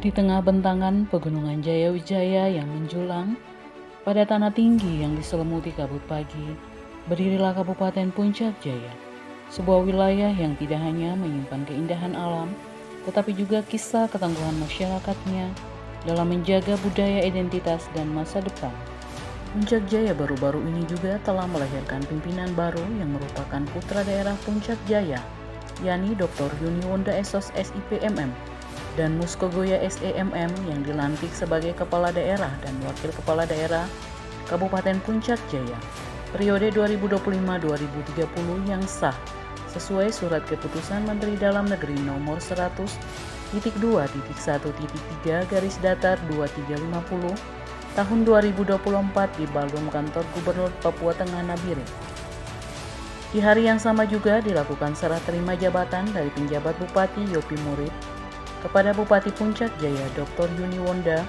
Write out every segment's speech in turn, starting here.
Di tengah bentangan pegunungan Jayawijaya yang menjulang, pada tanah tinggi yang diselimuti kabut pagi, berdirilah Kabupaten Puncak Jaya, sebuah wilayah yang tidak hanya menyimpan keindahan alam, tetapi juga kisah ketangguhan masyarakatnya dalam menjaga budaya, identitas, dan masa depan. Puncak Jaya baru-baru ini juga telah melahirkan pimpinan baru yang merupakan putra daerah Puncak Jaya, yakni Dr. Yuniwonda Esos SIPMM dan Muskogoya SEMM yang dilantik sebagai Kepala Daerah dan Wakil Kepala Daerah Kabupaten Puncak Jaya periode 2025-2030 yang sah sesuai Surat Keputusan Menteri Dalam Negeri Nomor 100.2.1.3/2350 tahun 2024 di Balum Kantor Gubernur Papua Tengah Nabire. Di hari yang sama juga dilakukan serah terima jabatan dari penjabat Bupati Yopi Murid kepada Bupati Puncak Jaya Dr. Yuniwonda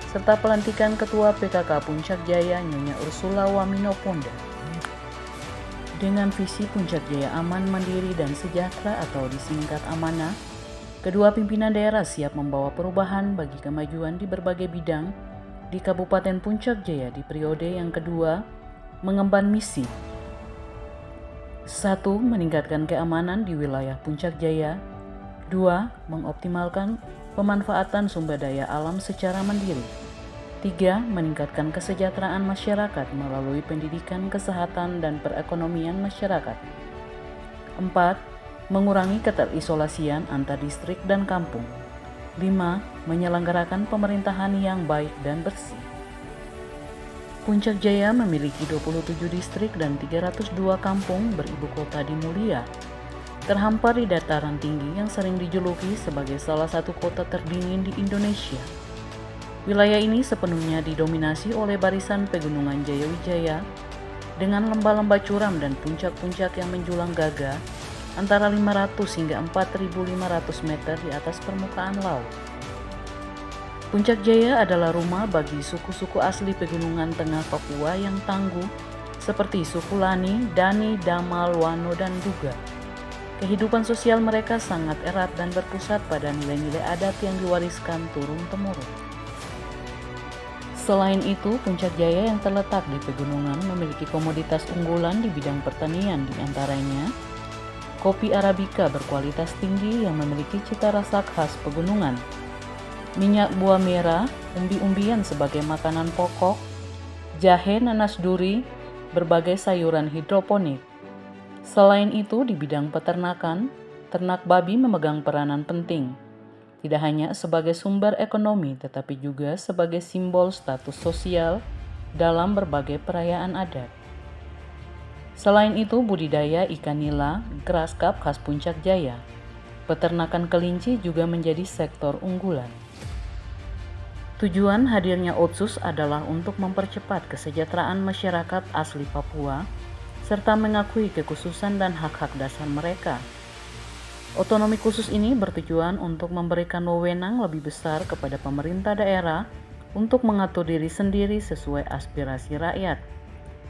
serta pelantikan Ketua PKK Puncak Jaya Nyonya Ursula Wamino-Ponda. Dengan visi Puncak Jaya aman, mandiri, dan sejahtera atau disingkat amanah, kedua pimpinan daerah siap membawa perubahan bagi kemajuan di berbagai bidang di Kabupaten Puncak Jaya di periode yang kedua, mengemban misi 1. Meningkatkan keamanan di wilayah Puncak Jaya. 2. Mengoptimalkan pemanfaatan sumber daya alam secara mandiri. 3. Meningkatkan kesejahteraan masyarakat melalui pendidikan, kesehatan, dan perekonomian masyarakat. 4. Mengurangi keterisolasian antar distrik dan kampung. 5. Menyelenggarakan pemerintahan yang baik dan bersih. Puncak Jaya memiliki 27 distrik dan 302 kampung beribu kota di Mulia, terhampar di dataran tinggi yang sering dijuluki sebagai salah satu kota terdingin di Indonesia. Wilayah ini sepenuhnya didominasi oleh barisan pegunungan Jayawijaya dengan lembah-lembah curam dan puncak-puncak yang menjulang gagah antara 500 hingga 4.500 meter di atas permukaan laut. Puncak Jaya adalah rumah bagi suku-suku asli pegunungan tengah Papua yang tangguh seperti suku Lani, Dani, Damal, Wano, dan Duga. Kehidupan sosial mereka sangat erat dan berpusat pada nilai-nilai adat yang diwariskan turun-temurun. Selain itu, Puncak Jaya yang terletak di pegunungan memiliki komoditas unggulan di bidang pertanian, di antaranya kopi Arabica berkualitas tinggi yang memiliki cita rasa khas pegunungan, minyak buah merah, umbi-umbian sebagai makanan pokok, jahe, nanas duri, berbagai sayuran hidroponik. Selain itu, di bidang peternakan, ternak babi memegang peranan penting, tidak hanya sebagai sumber ekonomi, tetapi juga sebagai simbol status sosial dalam berbagai perayaan adat. Selain itu, budidaya ikan nila, grass carp khas Puncak Jaya, peternakan kelinci juga menjadi sektor unggulan. Tujuan hadirnya Otsus adalah untuk mempercepat kesejahteraan masyarakat asli Papua serta mengakui kekhususan dan hak-hak dasar mereka. Otonomi khusus ini bertujuan untuk memberikan wewenang lebih besar kepada pemerintah daerah untuk mengatur diri sendiri sesuai aspirasi rakyat,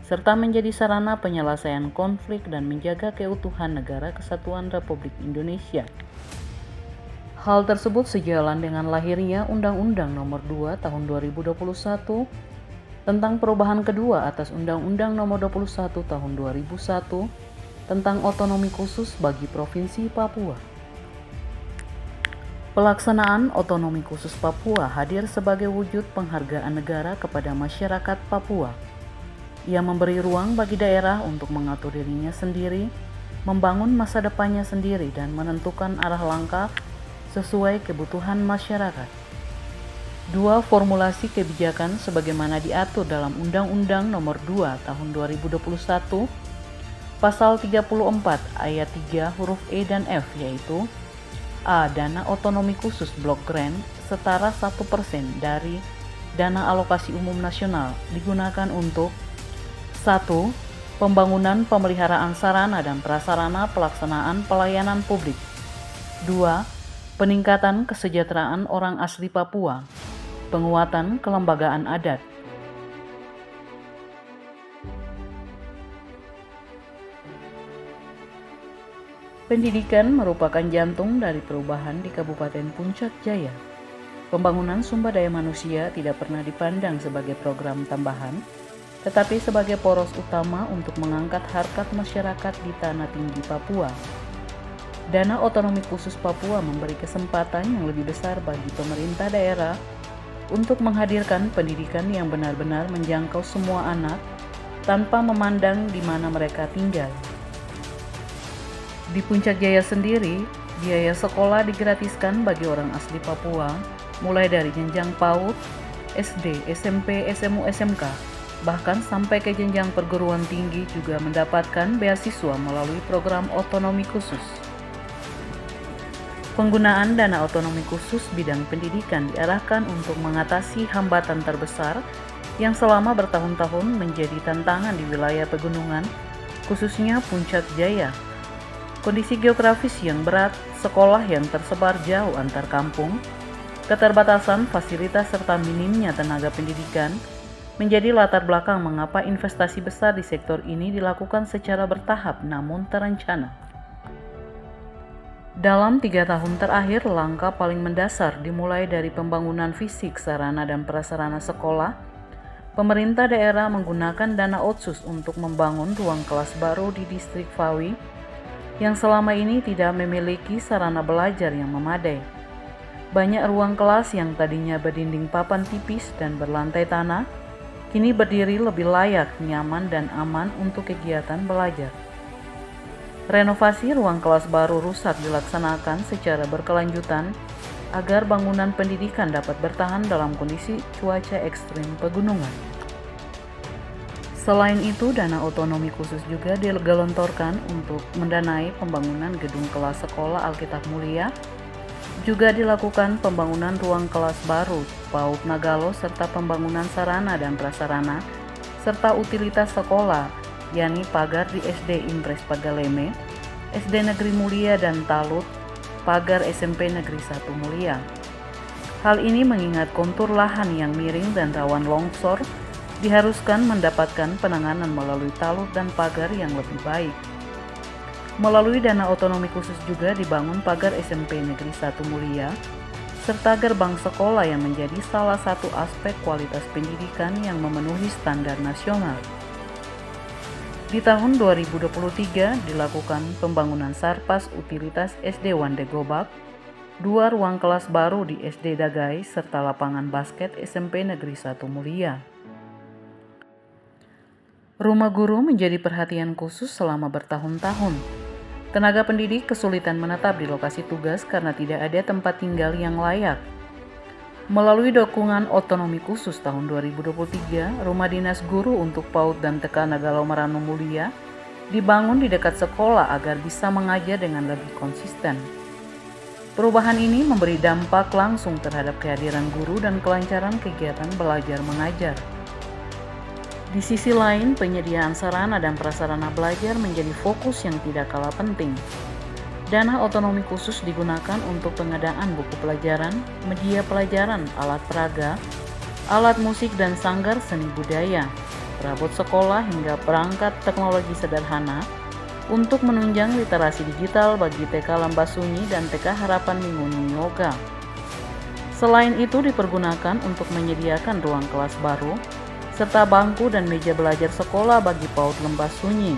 serta menjadi sarana penyelesaian konflik dan menjaga keutuhan Negara Kesatuan Republik Indonesia. Hal tersebut sejalan dengan lahirnya Undang-Undang Nomor 2 Tahun 2021 tentang perubahan kedua atas Undang-Undang Nomor 21 Tahun 2001 tentang otonomi khusus bagi Provinsi Papua. Pelaksanaan otonomi khusus Papua hadir sebagai wujud penghargaan negara kepada masyarakat Papua. Ia memberi ruang bagi daerah untuk mengatur dirinya sendiri, membangun masa depannya sendiri, dan menentukan arah langkah sesuai kebutuhan masyarakat. 2. Formulasi kebijakan sebagaimana diatur dalam Undang-Undang Nomor 2 Tahun 2021 Pasal 34 Ayat 3 huruf E dan F, yaitu A. Dana otonomi khusus Blok Grant setara 1% dari dana alokasi umum nasional digunakan untuk 1. Pembangunan pemeliharaan sarana dan prasarana pelaksanaan pelayanan publik. 2. Peningkatan kesejahteraan orang asli Papua. Penguatan kelembagaan adat. Pendidikan merupakan jantung dari perubahan di Kabupaten Puncak Jaya. Pembangunan sumber daya manusia tidak pernah dipandang sebagai program tambahan, tetapi sebagai poros utama untuk mengangkat harkat masyarakat di tanah tinggi Papua. Dana otonomi khusus Papua memberi kesempatan yang lebih besar bagi pemerintah daerah untuk menghadirkan pendidikan yang benar-benar menjangkau semua anak tanpa memandang di mana mereka tinggal. Di Puncak Jaya sendiri, biaya sekolah digratiskan bagi orang asli Papua, mulai dari jenjang PAUD, SD, SMP, SMU, SMK, bahkan sampai ke jenjang perguruan tinggi juga mendapatkan beasiswa melalui program otonomi khusus. Penggunaan dana otonomi khusus bidang pendidikan diarahkan untuk mengatasi hambatan terbesar yang selama bertahun-tahun menjadi tantangan di wilayah pegunungan, khususnya Puncak Jaya. Kondisi geografis yang berat, sekolah yang tersebar jauh antar kampung, keterbatasan fasilitas serta minimnya tenaga pendidikan menjadi latar belakang mengapa investasi besar di sektor ini dilakukan secara bertahap namun terencana. Dalam 3 tahun terakhir, langkah paling mendasar dimulai dari pembangunan fisik, sarana dan prasarana sekolah. Pemerintah daerah menggunakan dana otsus untuk membangun ruang kelas baru di distrik Fawi yang selama ini tidak memiliki sarana belajar yang memadai. Banyak ruang kelas yang tadinya berdinding papan tipis dan berlantai tanah, kini berdiri lebih layak, nyaman, dan aman untuk kegiatan belajar. Renovasi ruang kelas baru rusak dilaksanakan secara berkelanjutan agar bangunan pendidikan dapat bertahan dalam kondisi cuaca ekstrim pegunungan. Selain itu, dana otonomi khusus juga digelontorkan untuk mendanai pembangunan gedung kelas sekolah Alkitab Mulia. Juga dilakukan pembangunan ruang kelas baru PAUD Nagalo serta pembangunan sarana dan prasarana serta utilitas sekolah, yakni pagar di SD Impres Pagaleme, SD Negeri Mulia dan Talut, pagar SMP Negeri 1 Mulia. Hal ini mengingat kontur lahan yang miring dan rawan longsor diharuskan mendapatkan penanganan melalui talut dan pagar yang lebih baik. Melalui dana otonomi khusus juga dibangun pagar SMP Negeri 1 Mulia, serta gerbang sekolah yang menjadi salah satu aspek kualitas pendidikan yang memenuhi standar nasional. Di tahun 2023 dilakukan pembangunan Sarpas Utilitas SD Wande Gobak, 2 ruang kelas baru di SD Dagai, serta lapangan basket SMP Negeri 1 Mulia. Rumah guru menjadi perhatian khusus selama bertahun-tahun. Tenaga pendidik kesulitan menetap di lokasi tugas karena tidak ada tempat tinggal yang layak. Melalui dukungan otonomi khusus tahun 2023, rumah dinas guru untuk PAUD dan TK Nagalo Merano Mulia dibangun di dekat sekolah agar bisa mengajar dengan lebih konsisten. Perubahan ini memberi dampak langsung terhadap kehadiran guru dan kelancaran kegiatan belajar mengajar. Di sisi lain, penyediaan sarana dan prasarana belajar menjadi fokus yang tidak kalah penting. Dana otonomi khusus digunakan untuk pengadaan buku pelajaran, media pelajaran, alat peraga, alat musik dan sanggar seni budaya, perabot sekolah hingga perangkat teknologi sederhana untuk menunjang literasi digital bagi TK Lambasunyi dan TK Harapan Minguni Yoga. Selain itu dipergunakan untuk menyediakan ruang kelas baru, serta bangku dan meja belajar sekolah bagi PAUD Lambasunyi,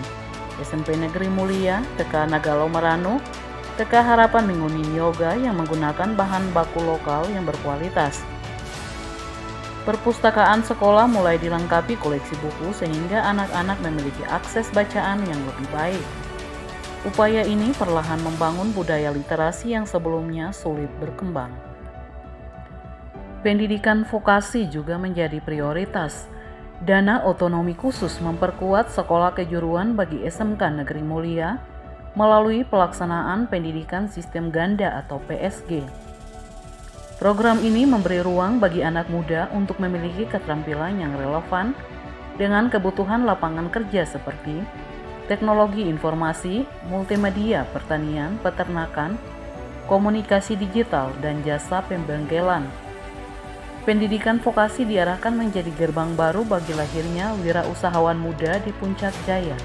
SMP Negeri Mulia, TK Nagalo Merano, TK Harapan Minguni Yoga yang menggunakan bahan baku lokal yang berkualitas. Perpustakaan sekolah mulai dilengkapi koleksi buku sehingga anak-anak memiliki akses bacaan yang lebih baik. Upaya ini perlahan membangun budaya literasi yang sebelumnya sulit berkembang. Pendidikan vokasi juga menjadi prioritas. Dana otonomi khusus memperkuat sekolah kejuruan bagi SMK Negeri Mulia melalui pelaksanaan pendidikan sistem ganda atau PSG. Program ini memberi ruang bagi anak muda untuk memiliki keterampilan yang relevan dengan kebutuhan lapangan kerja seperti teknologi informasi, multimedia, pertanian, peternakan, komunikasi digital, dan jasa pembengkelan. Pendidikan vokasi diarahkan menjadi gerbang baru bagi lahirnya wirausahawan muda di Puncak Jaya.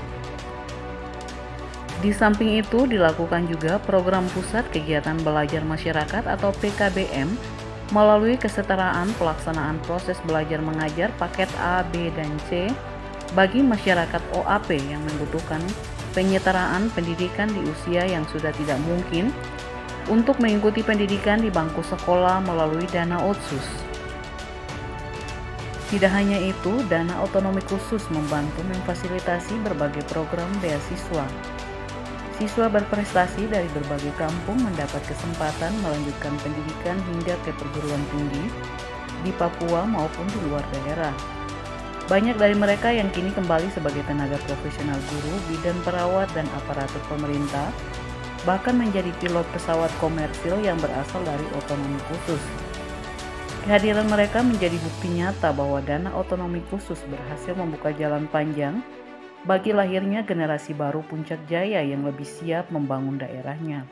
Di samping itu dilakukan juga program Pusat Kegiatan Belajar Masyarakat atau PKBM Melalui kesetaraan pelaksanaan proses belajar mengajar paket A, B, dan C bagi masyarakat OAP yang membutuhkan penyetaraan pendidikan di usia yang sudah tidak mungkin untuk mengikuti pendidikan di bangku sekolah melalui dana otsus. Tidak hanya itu, dana otonomi khusus membantu memfasilitasi berbagai program beasiswa. Siswa berprestasi dari berbagai kampung mendapat kesempatan melanjutkan pendidikan hingga ke perguruan tinggi di Papua maupun di luar daerah. Banyak dari mereka yang kini kembali sebagai tenaga profesional guru, bidan perawat, dan aparatur pemerintah, bahkan menjadi pilot pesawat komersil yang berasal dari otonomi khusus. Kehadiran mereka menjadi bukti nyata bahwa dana otonomi khusus berhasil membuka jalan panjang bagi lahirnya generasi baru Puncak Jaya yang lebih siap membangun daerahnya.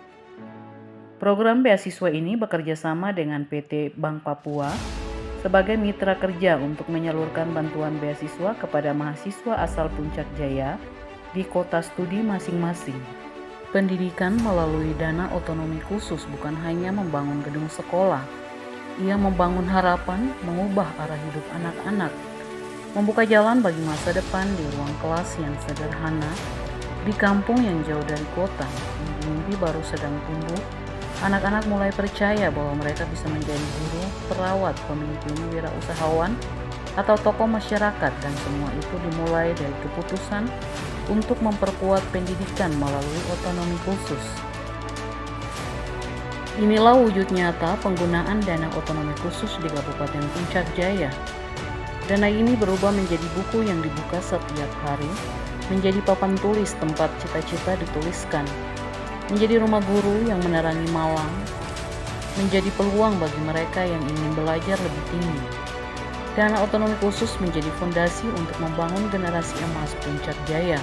Program beasiswa ini bekerja sama dengan PT Bank Papua sebagai mitra kerja untuk menyalurkan bantuan beasiswa kepada mahasiswa asal Puncak Jaya di kota studi masing-masing. Pendidikan melalui dana otonomi khusus bukan hanya membangun gedung sekolah, ia membangun harapan, mengubah arah hidup anak-anak, membuka jalan bagi masa depan di ruang kelas yang sederhana, di kampung yang jauh dari kota. Mimpi baru sedang tumbuh, anak-anak mulai percaya bahwa mereka bisa menjadi guru, perawat, pemimpin, wirausahawan, atau tokoh masyarakat, dan semua itu dimulai dari keputusan untuk memperkuat pendidikan melalui otonomi khusus. Inilah wujud nyata penggunaan dana otonomi khusus di Kabupaten Puncak Jaya. Dana ini berubah menjadi buku yang dibuka setiap hari, menjadi papan tulis tempat cita-cita dituliskan, menjadi rumah guru yang menerangi malam, menjadi peluang bagi mereka yang ingin belajar lebih tinggi. Dana otonomi khusus menjadi fondasi untuk membangun generasi emas Puncak Jaya.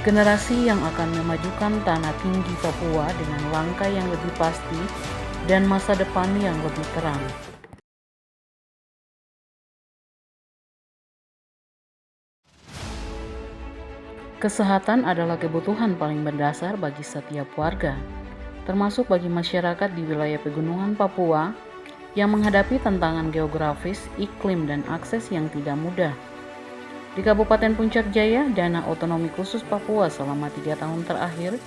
Generasi yang akan memajukan tanah tinggi Papua dengan langkah yang lebih pasti dan masa depan yang lebih terang. Kesehatan adalah kebutuhan paling mendasar bagi setiap warga, termasuk bagi masyarakat di wilayah pegunungan Papua yang menghadapi tantangan geografis, iklim, dan akses yang tidak mudah. Di Kabupaten Puncak Jaya, dana otonomi khusus Papua selama 3 tahun terakhir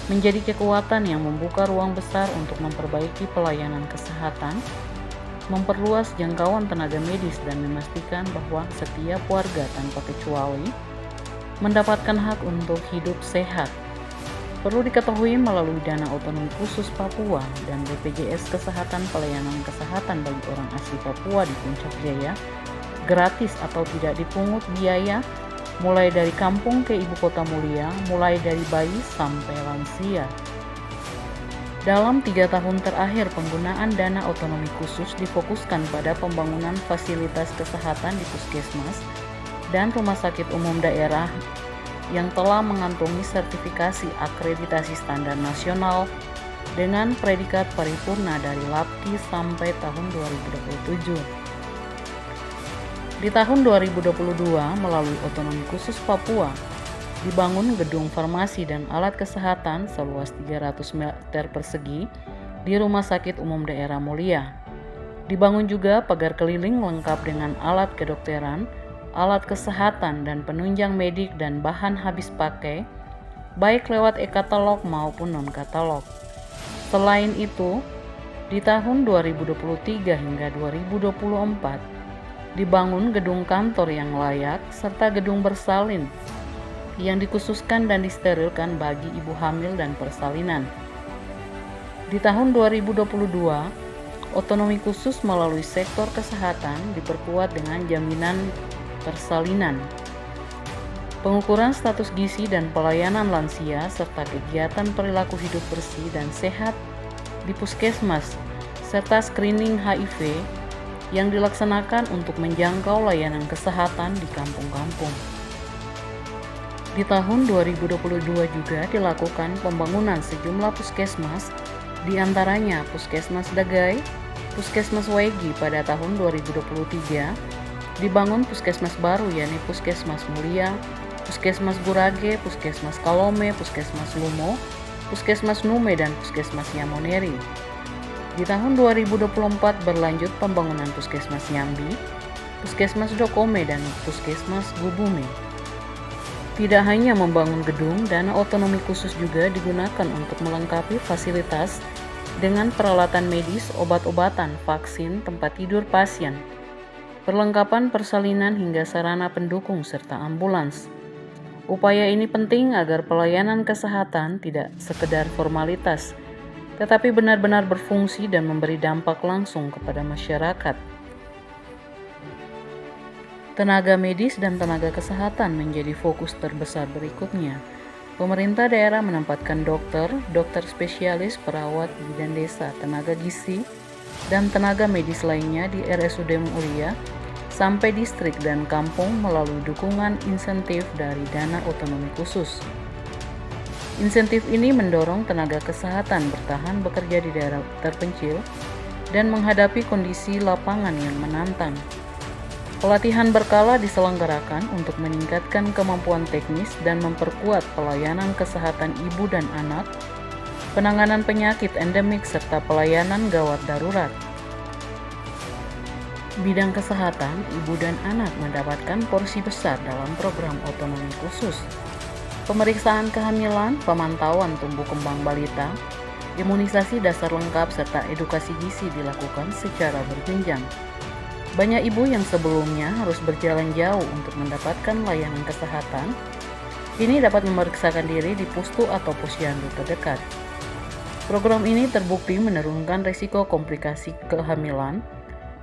menjadi kekuatan yang membuka ruang besar untuk memperbaiki pelayanan kesehatan, memperluas jangkauan tenaga medis, dan memastikan bahwa setiap warga tanpa kecuali mendapatkan hak untuk hidup sehat. Perlu diketahui melalui dana otonomi khusus Papua dan BPJS Kesehatan pelayanan kesehatan bagi orang asli Papua di Puncak Jaya gratis atau tidak dipungut biaya mulai dari kampung ke ibu kota mulia, mulai dari bayi sampai lansia. Dalam 3 tahun terakhir, penggunaan dana otonomi khusus difokuskan pada pembangunan fasilitas kesehatan di puskesmas dan rumah sakit umum daerah yang telah mengantongi sertifikasi akreditasi standar nasional dengan predikat paripurna dari LAPKI sampai tahun 2027. Di tahun 2022, melalui otonomi khusus Papua, dibangun gedung farmasi dan alat kesehatan seluas 300 meter persegi di Rumah Sakit Umum Daerah Mulia. Dibangun juga pagar keliling lengkap dengan alat kedokteran, alat kesehatan, dan penunjang medik dan bahan habis pakai, baik lewat e-katalog maupun non-katalog. Selain itu, di tahun 2023 hingga 2024, dibangun gedung kantor yang layak serta gedung bersalin yang dikhususkan dan disterilkan bagi ibu hamil dan persalinan. Di tahun 2022, otonomi khusus melalui sektor kesehatan diperkuat dengan jaminan persalinan, pengukuran status gizi dan pelayanan lansia, serta kegiatan perilaku hidup bersih dan sehat di puskesmas, serta screening HIV yang dilaksanakan untuk menjangkau layanan kesehatan di kampung-kampung. Di tahun 2022 juga dilakukan pembangunan sejumlah puskesmas, di antaranya Puskesmas Dagai, Puskesmas Waigi pada tahun 2023, dibangun puskesmas baru yakni Puskesmas Mulia, Puskesmas Gurage, Puskesmas Kalome, Puskesmas Lumo, Puskesmas Nume, dan Puskesmas Yamoneri. Di tahun 2024 berlanjut pembangunan Puskesmas Nyambi, Puskesmas Dokome, dan Puskesmas Gubume. Tidak hanya membangun gedung, dana otonomi khusus juga digunakan untuk melengkapi fasilitas dengan peralatan medis, obat-obatan, vaksin, tempat tidur pasien, perlengkapan persalinan hingga sarana pendukung serta ambulans. Upaya ini penting agar pelayanan kesehatan tidak sekedar formalitas, tetapi benar-benar berfungsi dan memberi dampak langsung kepada masyarakat. Tenaga medis dan tenaga kesehatan menjadi fokus terbesar berikutnya. Pemerintah daerah menempatkan dokter, dokter spesialis, perawat, bidan desa, tenaga gizi, dan tenaga medis lainnya di RSUD Mulia sampai distrik dan kampung melalui dukungan insentif dari dana otonomi khusus. Insentif ini mendorong tenaga kesehatan bertahan bekerja di daerah terpencil dan menghadapi kondisi lapangan yang menantang. Pelatihan berkala diselenggarakan untuk meningkatkan kemampuan teknis dan memperkuat pelayanan kesehatan ibu dan anak, penanganan penyakit endemik, serta pelayanan gawat darurat. Bidang kesehatan, ibu dan anak mendapatkan porsi besar dalam program otonomi khusus. Pemeriksaan kehamilan, pemantauan tumbuh kembang balita, imunisasi dasar lengkap, serta edukasi gizi dilakukan secara berjenjang. Banyak ibu yang sebelumnya harus berjalan jauh untuk mendapatkan layanan kesehatan, kini dapat memeriksakan diri di pustu atau posyandu terdekat. Program ini terbukti menurunkan risiko komplikasi kehamilan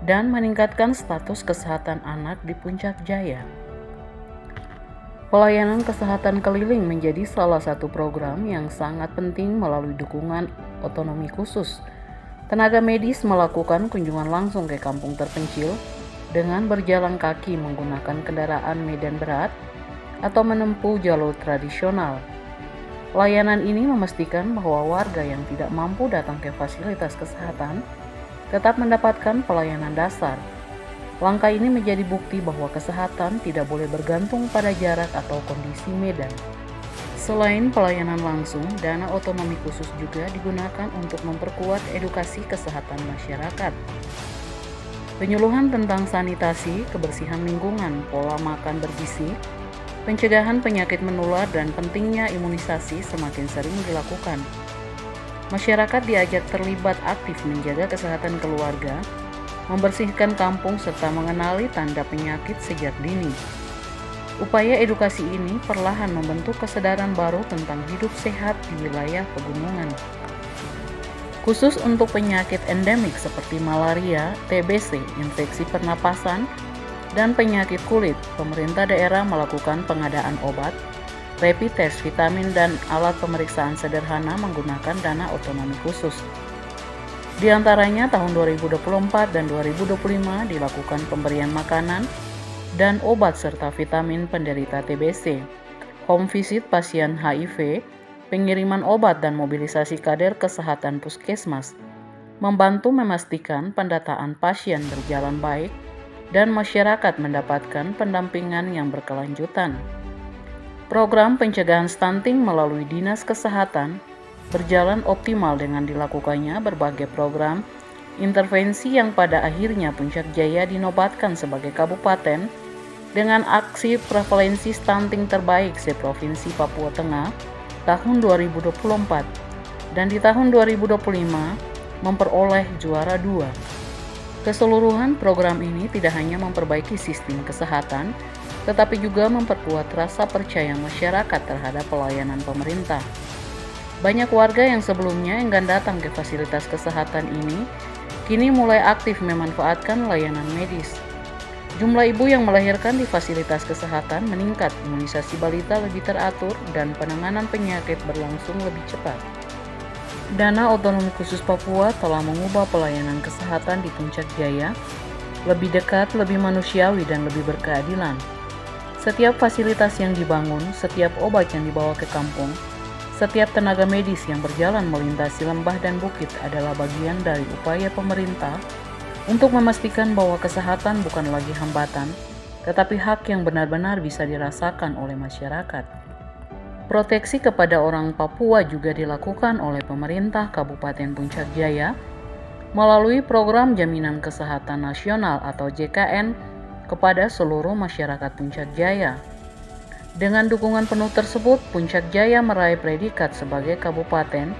dan meningkatkan status kesehatan anak di Puncak Jaya. Pelayanan kesehatan keliling menjadi salah satu program yang sangat penting melalui dukungan otonomi khusus. Tenaga medis melakukan kunjungan langsung ke kampung terpencil dengan berjalan kaki menggunakan kendaraan medan berat atau menempuh jalur tradisional. Layanan ini memastikan bahwa warga yang tidak mampu datang ke fasilitas kesehatan tetap mendapatkan pelayanan dasar. Langkah ini menjadi bukti bahwa kesehatan tidak boleh bergantung pada jarak atau kondisi medan. Selain pelayanan langsung, dana otonomi khusus juga digunakan untuk memperkuat edukasi kesehatan masyarakat. Penyuluhan tentang sanitasi, kebersihan lingkungan, pola makan bergizi, pencegahan penyakit menular, dan pentingnya imunisasi semakin sering dilakukan. Masyarakat diajak terlibat aktif menjaga kesehatan keluarga, membersihkan kampung, serta mengenali tanda penyakit sejak dini. Upaya edukasi ini perlahan membentuk kesadaran baru tentang hidup sehat di wilayah pegunungan. Khusus untuk penyakit endemik seperti malaria, TBC, infeksi pernapasan, dan penyakit kulit, pemerintah daerah melakukan pengadaan obat, rapid test, vitamin, dan alat pemeriksaan sederhana menggunakan dana otonomi khusus. Di antaranya tahun 2024 dan 2025 dilakukan pemberian makanan dan obat serta vitamin penderita TBC, home visit pasien HIV, pengiriman obat dan mobilisasi kader kesehatan puskesmas, membantu memastikan pendataan pasien berjalan baik dan masyarakat mendapatkan pendampingan yang berkelanjutan. Program pencegahan stunting melalui Dinas Kesehatan berjalan optimal dengan dilakukannya berbagai program intervensi yang pada akhirnya Puncak Jaya dinobatkan sebagai kabupaten dengan aksi prevalensi stunting terbaik se-Provinsi Papua Tengah tahun 2024 dan di tahun 2025 memperoleh juara 2. Keseluruhan program ini tidak hanya memperbaiki sistem kesehatan, tetapi juga memperkuat rasa percaya masyarakat terhadap pelayanan pemerintah. Banyak warga yang sebelumnya enggan datang ke fasilitas kesehatan ini, kini mulai aktif memanfaatkan layanan medis. Jumlah ibu yang melahirkan di fasilitas kesehatan meningkat, imunisasi balita lebih teratur, dan penanganan penyakit berlangsung lebih cepat. Dana otonomi khusus Papua telah mengubah pelayanan kesehatan di Puncak Jaya lebih dekat, lebih manusiawi, dan lebih berkeadilan. Setiap fasilitas yang dibangun, setiap obat yang dibawa ke kampung, setiap tenaga medis yang berjalan melintasi lembah dan bukit adalah bagian dari upaya pemerintah untuk memastikan bahwa kesehatan bukan lagi hambatan, tetapi hak yang benar-benar bisa dirasakan oleh masyarakat. Proteksi kepada orang Papua juga dilakukan oleh pemerintah Kabupaten Puncak Jaya melalui Program Jaminan Kesehatan Nasional atau JKN kepada seluruh masyarakat Puncak Jaya. Dengan dukungan penuh tersebut, Puncak Jaya meraih predikat sebagai kabupaten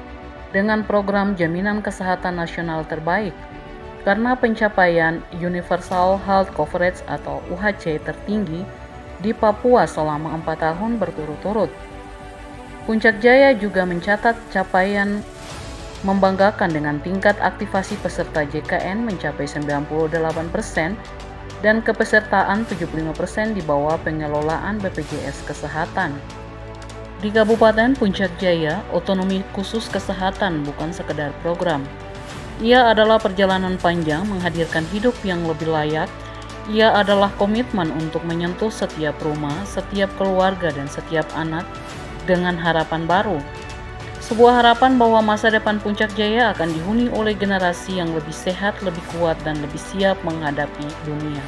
dengan program Jaminan Kesehatan Nasional terbaik karena pencapaian Universal Health Coverage atau UHC tertinggi di Papua selama 4 tahun berturut-turut. Puncak Jaya juga mencatat capaian membanggakan dengan tingkat aktivasi peserta JKN mencapai 98% dan kepesertaan 75% di bawah pengelolaan BPJS Kesehatan. Di Kabupaten Puncak Jaya, otonomi khusus kesehatan bukan sekedar program. Ia adalah perjalanan panjang menghadirkan hidup yang lebih layak. Ia adalah komitmen untuk menyentuh setiap rumah, setiap keluarga, dan setiap anak dengan harapan baru. Sebuah harapan bahwa masa depan Puncak Jaya akan dihuni oleh generasi yang lebih sehat, lebih kuat, dan lebih siap menghadapi dunia.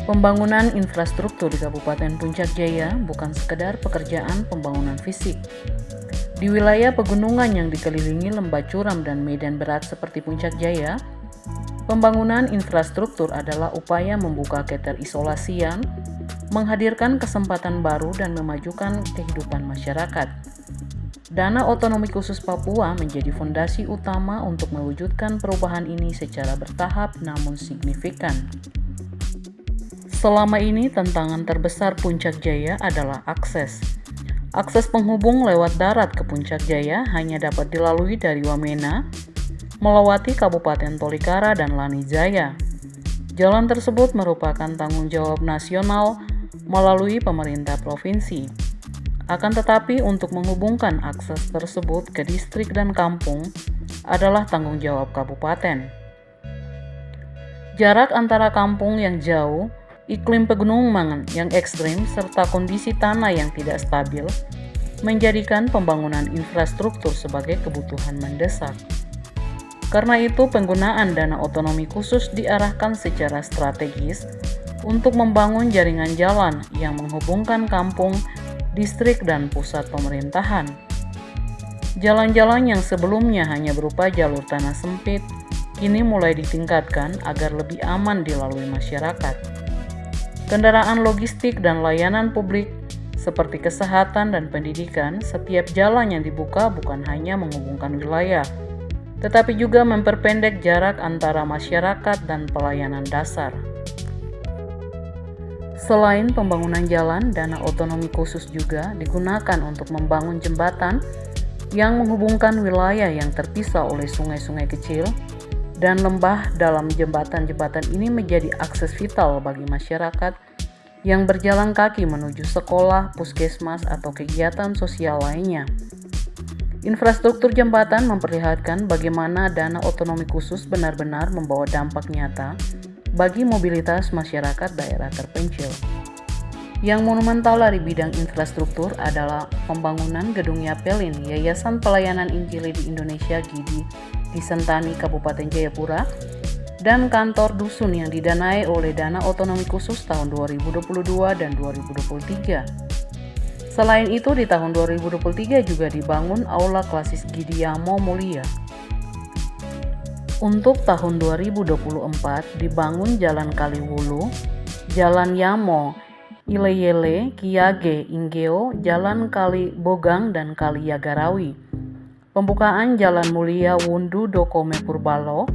Pembangunan infrastruktur di Kabupaten Puncak Jaya bukan sekedar pekerjaan pembangunan fisik. Di wilayah pegunungan yang dikelilingi lembah curam dan medan berat seperti Puncak Jaya, pembangunan infrastruktur adalah upaya membuka keterisolasian, menghadirkan kesempatan baru dan memajukan kehidupan masyarakat. Dana Otonomi Khusus Papua menjadi fondasi utama untuk mewujudkan perubahan ini secara bertahap namun signifikan. Selama ini tantangan terbesar Puncak Jaya adalah akses. Akses penghubung lewat darat ke Puncak Jaya hanya dapat dilalui dari Wamena, melewati Kabupaten Tolikara dan Lani Jaya. Jalan tersebut merupakan tanggung jawab nasional melalui pemerintah provinsi. Akan tetapi untuk menghubungkan akses tersebut ke distrik dan kampung adalah tanggung jawab kabupaten. Jarak antara kampung yang jauh, iklim pegunungan yang ekstrim, serta kondisi tanah yang tidak stabil menjadikan pembangunan infrastruktur sebagai kebutuhan mendesak. Karena itu, penggunaan dana otonomi khusus diarahkan secara strategis untuk membangun jaringan jalan yang menghubungkan kampung, distrik, dan pusat pemerintahan. Jalan-jalan yang sebelumnya hanya berupa jalur tanah sempit, kini mulai ditingkatkan agar lebih aman dilalui masyarakat. Kendaraan logistik dan layanan publik seperti kesehatan dan pendidikan, setiap jalan yang dibuka bukan hanya menghubungkan wilayah, tetapi juga memperpendek jarak antara masyarakat dan pelayanan dasar. Selain pembangunan jalan, dana otonomi khusus juga digunakan untuk membangun jembatan yang menghubungkan wilayah yang terpisah oleh sungai-sungai kecil dan lembah. Dalam jembatan-jembatan ini menjadi akses vital bagi masyarakat yang berjalan kaki menuju sekolah, puskesmas, atau kegiatan sosial lainnya. Infrastruktur jembatan memperlihatkan bagaimana dana otonomi khusus benar-benar membawa dampak nyata bagi mobilitas masyarakat daerah terpencil. Yang monumental dari bidang infrastruktur adalah pembangunan Gedung Yapelin, Yayasan Pelayanan Injili di Indonesia GIDI di Sentani, Kabupaten Jayapura, dan kantor dusun yang didanai oleh dana otonomi khusus tahun 2022 dan 2023. Selain itu, di tahun 2023 juga dibangun Aula Klasis GIDI Yamo Mulia. Untuk tahun 2024 dibangun Jalan Kaliwulu, Jalan Yamo, Ileyele, Kiage, Inggeo, Jalan Kali Bogang, dan Kali Yagarawi. Pembukaan Jalan Mulia Wundu Dokome Purbalo,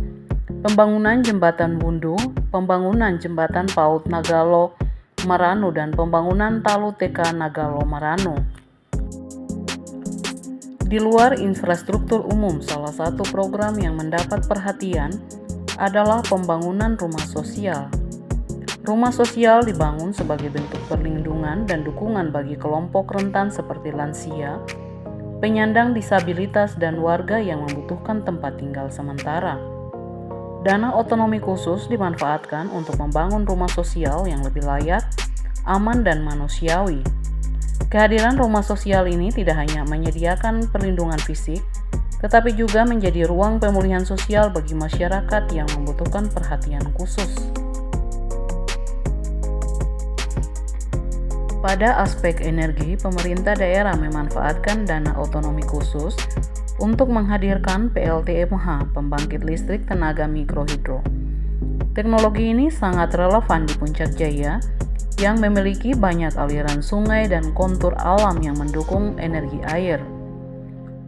pembangunan Jembatan Wundu, pembangunan Jembatan Paut Nagalo Maranu, dan pembangunan Talu TK Nagalo Maranu. Di luar infrastruktur umum, salah satu program yang mendapat perhatian adalah pembangunan rumah sosial. Rumah sosial dibangun sebagai bentuk perlindungan dan dukungan bagi kelompok rentan seperti lansia, penyandang disabilitas, dan warga yang membutuhkan tempat tinggal sementara. Dana otonomi khusus dimanfaatkan untuk membangun rumah sosial yang lebih layak, aman, dan manusiawi. Kehadiran rumah sosial ini tidak hanya menyediakan perlindungan fisik, tetapi juga menjadi ruang pemulihan sosial bagi masyarakat yang membutuhkan perhatian khusus. Pada aspek energi, pemerintah daerah memanfaatkan dana otonomi khusus untuk menghadirkan PLTMH, pembangkit listrik tenaga mikrohidro. Teknologi ini sangat relevan di Puncak Jaya yang memiliki banyak aliran sungai dan kontur alam yang mendukung energi air.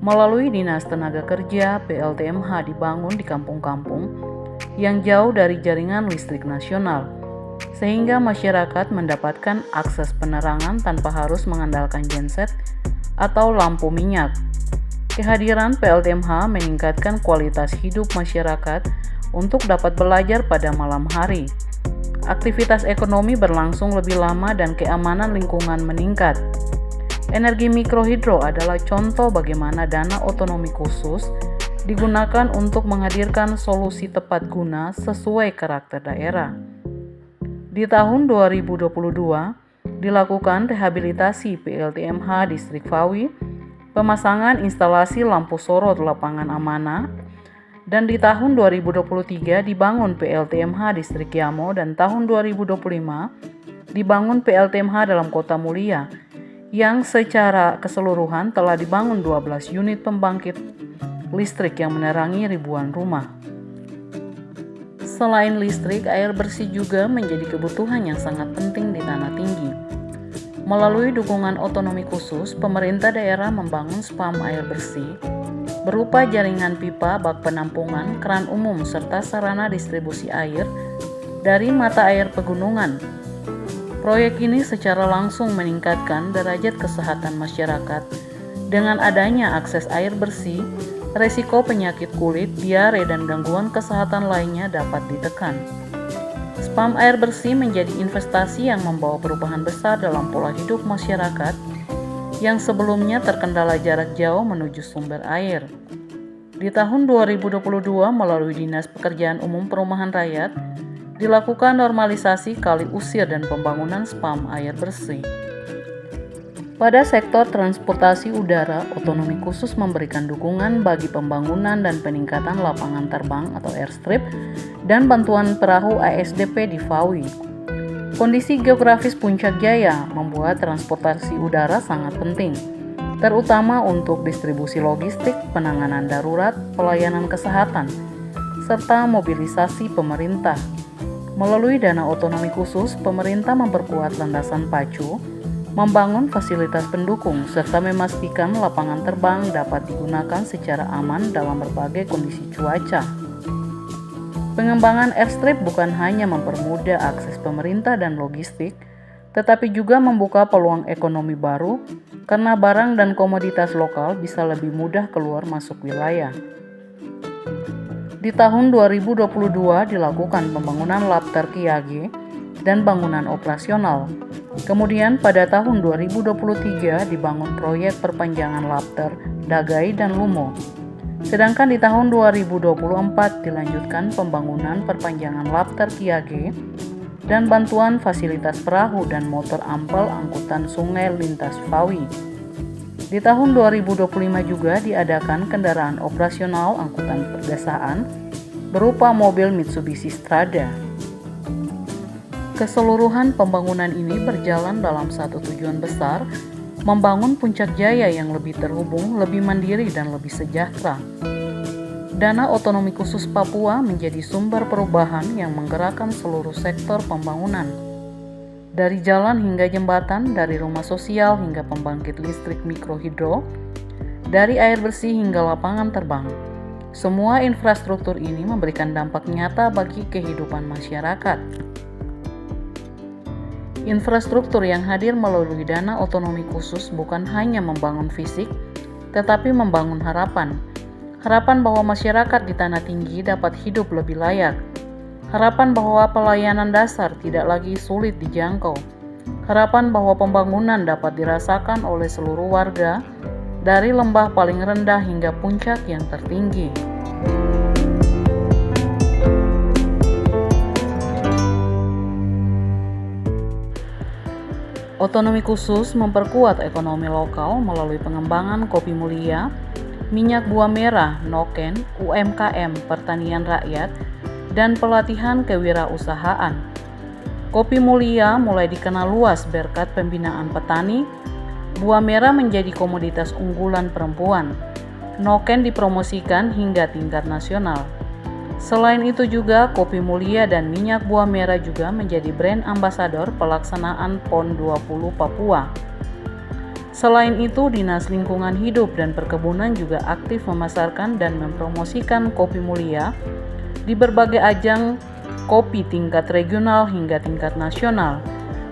Melalui Dinas Tenaga Kerja, PLTMH dibangun di kampung-kampung yang jauh dari jaringan listrik nasional, sehingga masyarakat mendapatkan akses penerangan tanpa harus mengandalkan genset atau lampu minyak. Kehadiran PLTMH meningkatkan kualitas hidup masyarakat untuk dapat belajar pada malam hari. Aktivitas ekonomi berlangsung lebih lama dan keamanan lingkungan meningkat. Energi mikrohidro adalah contoh bagaimana dana otonomi khusus digunakan untuk menghadirkan solusi tepat guna sesuai karakter daerah. Di tahun 2022, dilakukan rehabilitasi PLTMH Distrik Fawi, pemasangan instalasi lampu sorot lapangan amanah, dan di tahun 2023 dibangun PLTMH Distrik Yamo, dan tahun 2025 dibangun PLTMH dalam Kota Mulia, yang secara keseluruhan telah dibangun 12 unit pembangkit listrik yang menerangi ribuan rumah. Selain listrik, air bersih juga menjadi kebutuhan yang sangat penting di Tanah Tinggi. Melalui dukungan otonomi khusus, pemerintah daerah membangun spam air bersih berupa jaringan pipa, bak penampungan, keran umum, serta sarana distribusi air dari mata air pegunungan. Proyek ini secara langsung meningkatkan derajat kesehatan masyarakat. Dengan adanya akses air bersih, resiko penyakit kulit, diare, dan gangguan kesehatan lainnya dapat ditekan. Spam air bersih menjadi investasi yang membawa perubahan besar dalam pola hidup masyarakat yang sebelumnya terkendala jarak jauh menuju sumber air. Di tahun 2022, melalui Dinas Pekerjaan Umum Perumahan Rakyat, dilakukan normalisasi kali usir dan pembangunan spam air bersih. Pada sektor transportasi udara, otonomi khusus memberikan dukungan bagi pembangunan dan peningkatan lapangan terbang atau airstrip dan bantuan perahu ASDP di Fawi. Kondisi geografis Puncak Jaya membuat transportasi udara sangat penting, terutama untuk distribusi logistik, penanganan darurat, pelayanan kesehatan, serta mobilisasi pemerintah. Melalui dana otonomi khusus, pemerintah memperkuat landasan pacu, membangun fasilitas pendukung, serta memastikan lapangan terbang dapat digunakan secara aman dalam berbagai kondisi cuaca. Pengembangan airstrip bukan hanya mempermudah akses pemerintah dan logistik, tetapi juga membuka peluang ekonomi baru karena barang dan komoditas lokal bisa lebih mudah keluar masuk wilayah. Di tahun 2022 dilakukan pembangunan Labter Kiage dan bangunan operasional. Kemudian pada tahun 2023 dibangun proyek perpanjangan Labter, Dagai, dan Lumo. Sedangkan di tahun 2024 dilanjutkan pembangunan perpanjangan Labter Kiage dan bantuan fasilitas perahu dan motor ampel angkutan sungai lintas Fawi. Di tahun 2025 juga diadakan kendaraan operasional angkutan perdesaan berupa mobil Mitsubishi Strada. Keseluruhan pembangunan ini berjalan dalam satu tujuan besar, membangun Puncak Jaya yang lebih terhubung, lebih mandiri, dan lebih sejahtera. Dana otonomi khusus Papua menjadi sumber perubahan yang menggerakkan seluruh sektor pembangunan. Dari jalan hingga jembatan, dari rumah sosial hingga pembangkit listrik mikrohidro, dari air bersih hingga lapangan terbang. Semua infrastruktur ini memberikan dampak nyata bagi kehidupan masyarakat. Infrastruktur yang hadir melalui dana otonomi khusus bukan hanya membangun fisik, tetapi membangun harapan. Harapan bahwa masyarakat di Tanah Tinggi dapat hidup lebih layak. Harapan bahwa pelayanan dasar tidak lagi sulit dijangkau. Harapan bahwa pembangunan dapat dirasakan oleh seluruh warga, dari lembah paling rendah hingga puncak yang tertinggi. Otonomi khusus memperkuat ekonomi lokal melalui pengembangan kopi mulia, minyak buah merah, noken, UMKM, pertanian rakyat, dan pelatihan kewirausahaan. Kopi mulia mulai dikenal luas berkat pembinaan petani. Buah merah menjadi komoditas unggulan perempuan. Noken dipromosikan hingga tingkat nasional. Selain itu juga, kopi mulia dan minyak buah merah juga menjadi brand ambasador pelaksanaan PON 20 Papua. Selain itu, Dinas Lingkungan Hidup dan Perkebunan juga aktif memasarkan dan mempromosikan kopi mulia di berbagai ajang kopi tingkat regional hingga tingkat nasional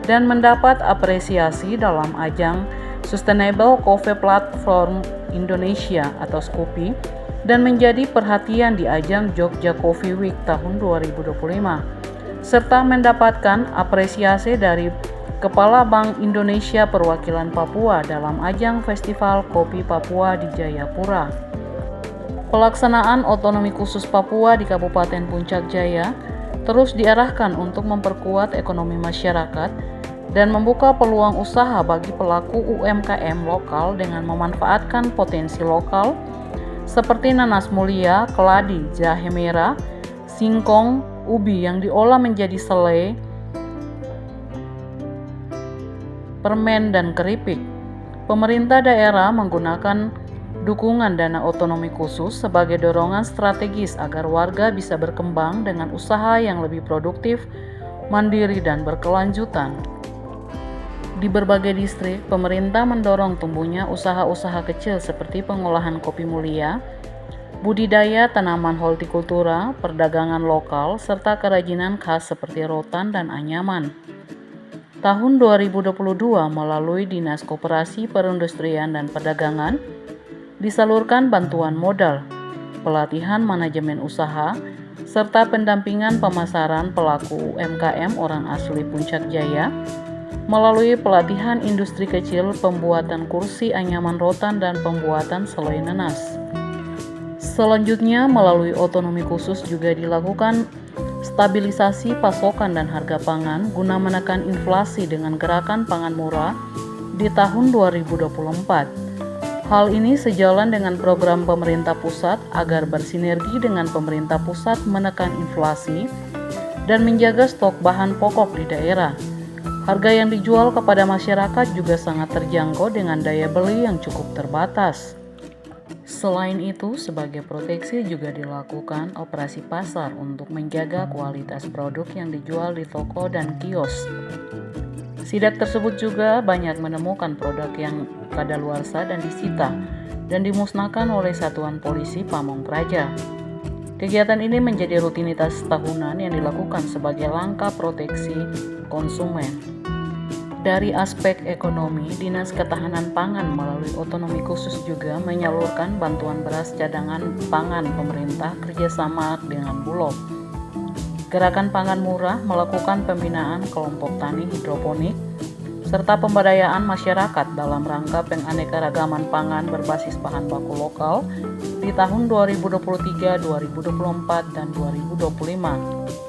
dan mendapat apresiasi dalam ajang Sustainable Coffee Platform Indonesia atau SCOFI dan menjadi perhatian di ajang Jogja Coffee Week tahun 2025 serta mendapatkan apresiasi dari Kepala Bank Indonesia Perwakilan Papua dalam ajang Festival Kopi Papua di Jayapura. Pelaksanaan otonomi khusus Papua di Kabupaten Puncak Jaya terus diarahkan untuk memperkuat ekonomi masyarakat dan membuka peluang usaha bagi pelaku UMKM lokal dengan memanfaatkan potensi lokal seperti nanas mulia, keladi, jahe merah, singkong, ubi yang diolah menjadi selai, permen, dan keripik. Pemerintah daerah menggunakan dukungan dana otonomi khusus sebagai dorongan strategis agar warga bisa berkembang dengan usaha yang lebih produktif, mandiri, dan berkelanjutan. Di berbagai distrik, pemerintah mendorong tumbuhnya usaha-usaha kecil seperti pengolahan kopi mulia, budidaya tanaman hortikultura, perdagangan lokal, serta kerajinan khas seperti rotan dan anyaman. Tahun 2022 melalui Dinas Koperasi Perindustrian dan Perdagangan disalurkan bantuan modal, pelatihan manajemen usaha, serta pendampingan pemasaran pelaku UMKM orang asli Puncak Jaya melalui pelatihan industri kecil, pembuatan kursi anyaman rotan, dan pembuatan selai nanas. Selanjutnya, melalui otonomi khusus juga dilakukan stabilisasi pasokan dan harga pangan guna menekan inflasi dengan gerakan pangan murah di tahun 2024. Hal ini sejalan dengan program pemerintah pusat agar bersinergi dengan pemerintah pusat menekan inflasi dan menjaga stok bahan pokok di daerah. Harga yang dijual kepada masyarakat juga sangat terjangkau dengan daya beli yang cukup terbatas. Selain itu, sebagai proteksi juga dilakukan operasi pasar untuk menjaga kualitas produk yang dijual di toko dan kios. Sidak tersebut juga banyak menemukan produk yang kadaluarsa dan disita dan dimusnahkan oleh Satuan Polisi Pamong Praja. Kegiatan ini menjadi rutinitas tahunan yang dilakukan sebagai langkah proteksi konsumen. Dari aspek ekonomi, Dinas Ketahanan Pangan melalui otonomi khusus juga menyalurkan bantuan beras cadangan pangan pemerintah kerjasama dengan Bulog. Gerakan Pangan Murah melakukan pembinaan kelompok tani hidroponik serta pemberdayaan masyarakat dalam rangka penganekaragaman pangan berbasis bahan baku lokal di tahun 2023, 2024, dan 2025.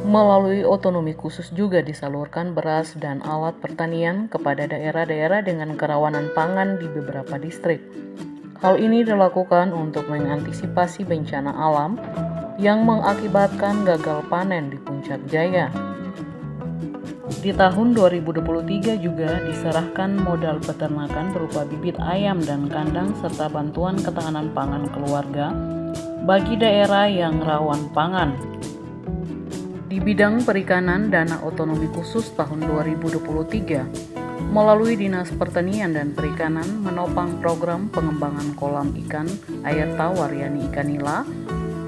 Melalui otonomi khusus juga disalurkan beras dan alat pertanian kepada daerah-daerah dengan kerawanan pangan di beberapa distrik. Hal ini dilakukan untuk mengantisipasi bencana alam yang mengakibatkan gagal panen di Puncak Jaya. Di tahun 2023 juga diserahkan modal peternakan berupa bibit ayam dan kandang serta bantuan ketahanan pangan keluarga bagi daerah yang rawan pangan. Di bidang perikanan, dana otonomi khusus tahun 2023 melalui Dinas Pertanian dan Perikanan menopang program pengembangan kolam ikan air tawar yakni ikan nila,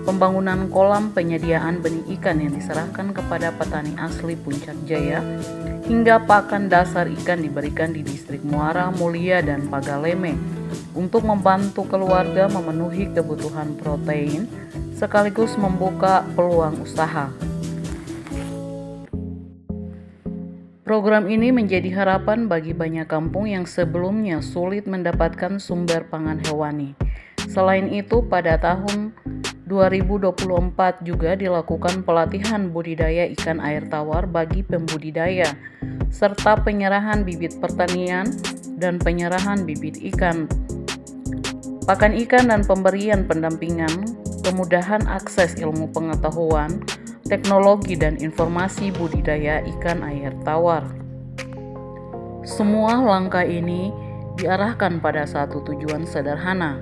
pembangunan kolam penyediaan benih ikan yang diserahkan kepada petani asli Puncak Jaya, hingga pakan dasar ikan diberikan di distrik Muara, Mulia, dan Pagaleme untuk membantu keluarga memenuhi kebutuhan protein sekaligus membuka peluang usaha. Program ini menjadi harapan bagi banyak kampung yang sebelumnya sulit mendapatkan sumber pangan hewani. Selain itu, pada tahun 2024 juga dilakukan pelatihan budidaya ikan air tawar bagi pembudidaya, serta penyerahan bibit pertanian dan penyerahan bibit ikan, pakan ikan, dan pemberian pendampingan, kemudahan akses ilmu pengetahuan, teknologi dan informasi budidaya ikan air tawar. Semua langkah ini diarahkan pada satu tujuan sederhana,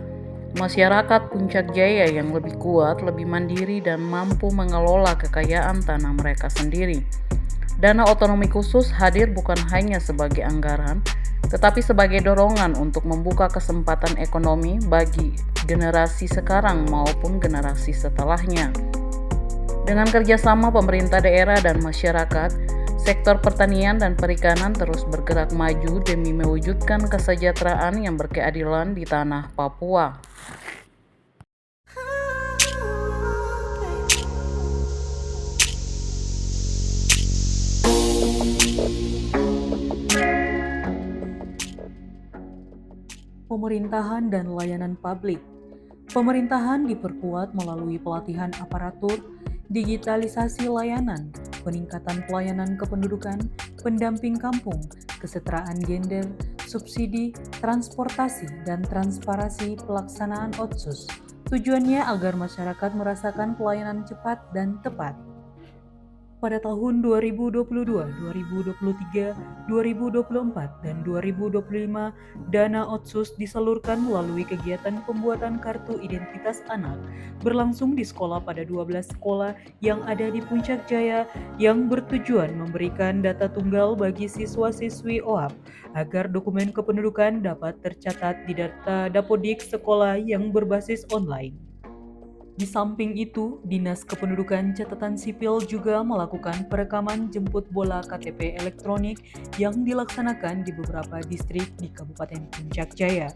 masyarakat Puncak Jaya yang lebih kuat, lebih mandiri, dan mampu mengelola kekayaan tanah mereka sendiri. Dana otonomi khusus hadir bukan hanya sebagai anggaran, tetapi sebagai dorongan untuk membuka kesempatan ekonomi bagi generasi sekarang maupun generasi setelahnya. Dengan kerjasama pemerintah daerah dan masyarakat, sektor pertanian dan perikanan terus bergerak maju demi mewujudkan kesejahteraan yang berkeadilan di tanah Papua. Pemerintahan dan layanan publik. Pemerintahan diperkuat melalui pelatihan aparatur, digitalisasi layanan, peningkatan pelayanan kependudukan, pendamping kampung, kesetaraan gender, subsidi, transportasi, dan transparansi pelaksanaan Otsus. Tujuannya agar masyarakat merasakan pelayanan cepat dan tepat. Pada tahun 2022, 2023, 2024, dan 2025, dana Otsus disalurkan melalui kegiatan pembuatan kartu identitas anak berlangsung di sekolah pada 12 sekolah yang ada di Puncak Jaya yang bertujuan memberikan data tunggal bagi siswa-siswi OAP agar dokumen kependudukan dapat tercatat di data Dapodik sekolah yang berbasis online. Di samping itu, Dinas Kependudukan Catatan Sipil juga melakukan perekaman jemput bola KTP elektronik yang dilaksanakan di beberapa distrik di Kabupaten Puncak Jaya.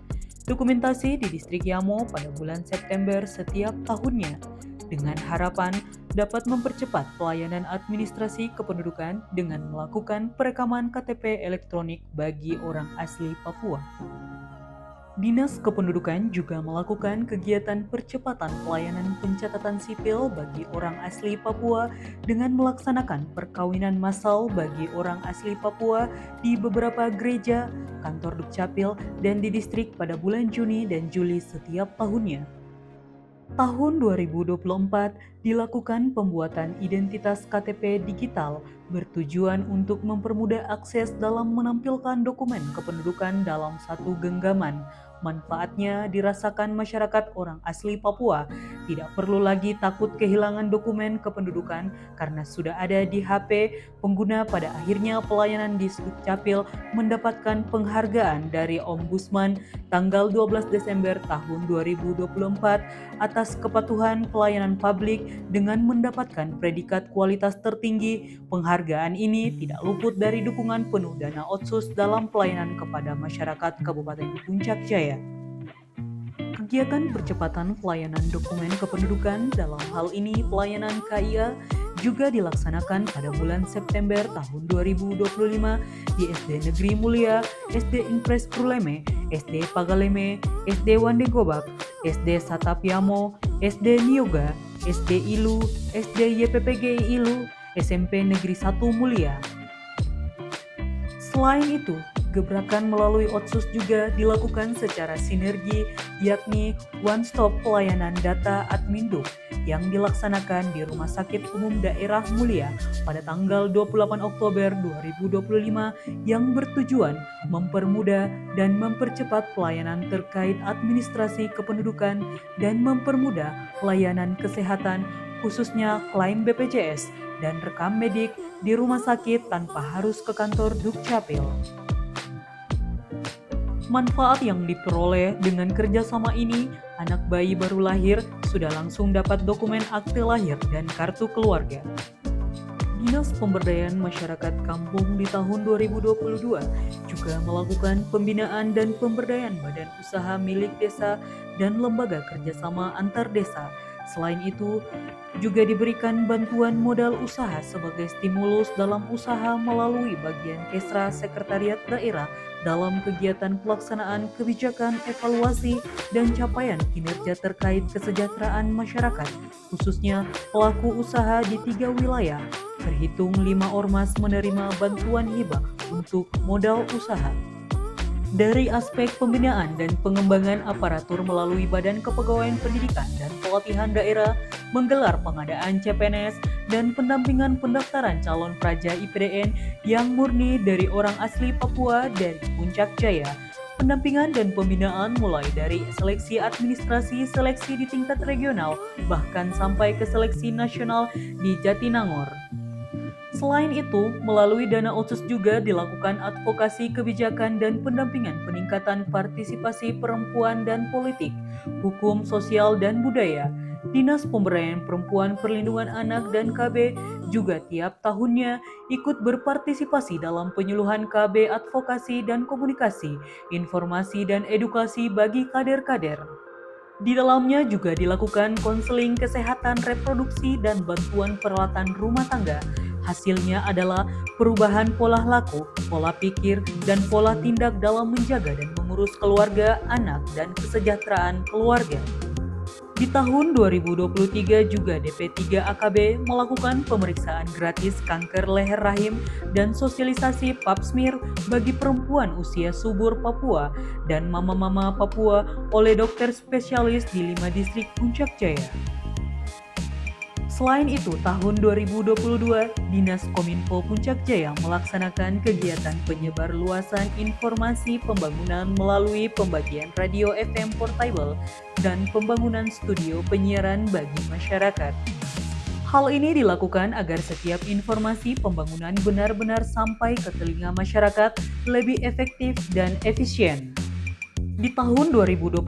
Dokumentasi di distrik Yamo pada bulan September setiap tahunnya, dengan harapan dapat mempercepat pelayanan administrasi kependudukan dengan melakukan perekaman KTP elektronik bagi orang asli Papua. Dinas Kependudukan juga melakukan kegiatan percepatan pelayanan pencatatan sipil bagi orang asli Papua dengan melaksanakan perkawinan massal bagi orang asli Papua di beberapa gereja, kantor Dukcapil, dan di distrik pada bulan Juni dan Juli setiap tahunnya. Tahun 2024 dilakukan pembuatan identitas KTP digital bertujuan untuk mempermudah akses dalam menampilkan dokumen kependudukan dalam satu genggaman. Manfaatnya dirasakan masyarakat orang asli Papua, tidak perlu lagi takut kehilangan dokumen kependudukan karena sudah ada di HP pengguna. Pada akhirnya pelayanan di Dukcapil mendapatkan penghargaan dari Ombudsman tanggal 12 Desember tahun 2024 atas kepatuhan pelayanan publik dengan mendapatkan predikat kualitas tertinggi. Penghargaan ini tidak luput dari dukungan penuh dana Otsus dalam pelayanan kepada masyarakat Kabupaten Puncak Jaya. Kegiatan percepatan pelayanan dokumen kependudukan, dalam hal ini pelayanan KIA, juga dilaksanakan pada bulan September tahun 2025 di SD Negeri Mulia, SD Impres Pruleme, SD Pagaleme, SD Wandegobak, SD Satapiamo, SD Niyoga, SD Ilu, SD YPPGI Ilu, SMP Negeri 1 Mulia. Selain itu, gebrakan melalui Otsus juga dilakukan secara sinergi, yakni One Stop Pelayanan Data Adminduk yang dilaksanakan di Rumah Sakit Umum Daerah Mulia pada tanggal 28 Oktober 2025 yang bertujuan mempermudah dan mempercepat pelayanan terkait administrasi kependudukan dan mempermudah layanan kesehatan khususnya klaim BPJS dan rekam medik di rumah sakit tanpa harus ke kantor Dukcapil. Manfaat yang diperoleh dengan kerjasama ini, anak bayi baru lahir sudah langsung dapat dokumen akte lahir dan kartu keluarga. Dinas Pemberdayaan Masyarakat Kampung di tahun 2022 juga melakukan pembinaan dan pemberdayaan badan usaha milik desa dan lembaga kerjasama antar desa. Selain itu, juga diberikan bantuan modal usaha sebagai stimulus dalam usaha melalui bagian Kesra Sekretariat Daerah dalam kegiatan pelaksanaan kebijakan evaluasi dan capaian kinerja terkait kesejahteraan masyarakat, khususnya pelaku usaha di 3 wilayah. Terhitung 5 ormas menerima bantuan hibah untuk modal usaha. Dari aspek pembinaan dan pengembangan aparatur melalui Badan Kepegawaian Pendidikan dan Pelatihan Daerah menggelar pengadaan CPNS dan pendampingan pendaftaran calon praja IPDN yang murni dari orang asli Papua dari Puncak Jaya. Pendampingan dan pembinaan mulai dari seleksi administrasi, seleksi di tingkat regional, bahkan sampai ke seleksi nasional di Jatinangor. Selain itu, melalui dana otsus juga dilakukan advokasi kebijakan dan pendampingan peningkatan partisipasi perempuan dan politik, hukum sosial dan budaya. Dinas Pemberdayaan Perempuan Perlindungan Anak dan KB juga tiap tahunnya ikut berpartisipasi dalam penyuluhan KB advokasi dan komunikasi, informasi dan edukasi bagi kader-kader. Di dalamnya juga dilakukan konseling kesehatan reproduksi dan bantuan peralatan rumah tangga. Hasilnya adalah perubahan pola laku, pola pikir, dan pola tindak dalam menjaga dan mengurus keluarga, anak, dan kesejahteraan keluarga. Di tahun 2023 juga DP3 AKB melakukan pemeriksaan gratis kanker leher rahim dan sosialisasi pap smear bagi perempuan usia subur Papua dan mama-mama Papua oleh dokter spesialis di 5 distrik Puncak Jaya. Selain itu, tahun 2022, Dinas Kominfo Puncak Jaya melaksanakan kegiatan penyebar luasan informasi pembangunan melalui pembagian radio FM portable dan pembangunan studio penyiaran bagi masyarakat. Hal ini dilakukan agar setiap informasi pembangunan benar-benar sampai ke telinga masyarakat lebih efektif dan efisien. Di tahun 2024,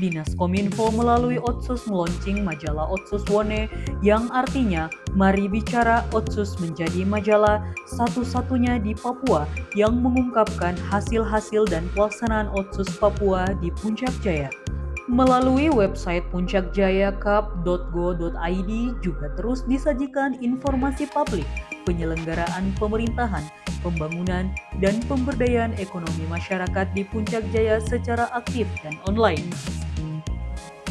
Dinas Kominfo melalui Otsus meluncing majalah Otsus Wone yang artinya Mari Bicara Otsus menjadi majalah satu-satunya di Papua yang mengungkapkan hasil-hasil dan pelaksanaan Otsus Papua di Puncak Jaya. Melalui website puncakjayakap.go.id juga terus disajikan informasi publik, penyelenggaraan pemerintahan, pembangunan, dan pemberdayaan ekonomi masyarakat di Puncak Jaya secara aktif dan online.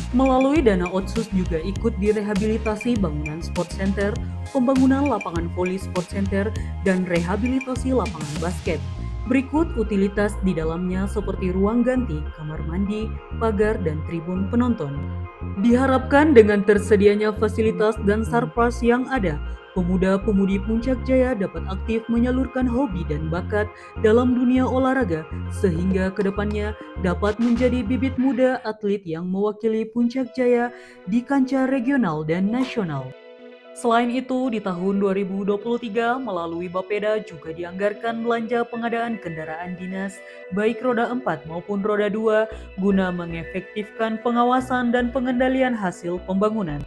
Melalui dana otsus juga ikut direhabilitasi bangunan sport center, pembangunan lapangan voli sport center, dan rehabilitasi lapangan basket. Berikut utilitas di dalamnya seperti ruang ganti, kamar mandi, pagar, dan tribun penonton. Diharapkan dengan tersedianya fasilitas dan sarpras yang ada, pemuda-pemudi Puncak Jaya dapat aktif menyalurkan hobi dan bakat dalam dunia olahraga sehingga kedepannya dapat menjadi bibit muda atlet yang mewakili Puncak Jaya di kancah regional dan nasional. Selain itu, di tahun 2023 melalui Bapeda juga dianggarkan belanja pengadaan kendaraan dinas baik roda 4 maupun roda 2 guna mengefektifkan pengawasan dan pengendalian hasil pembangunan.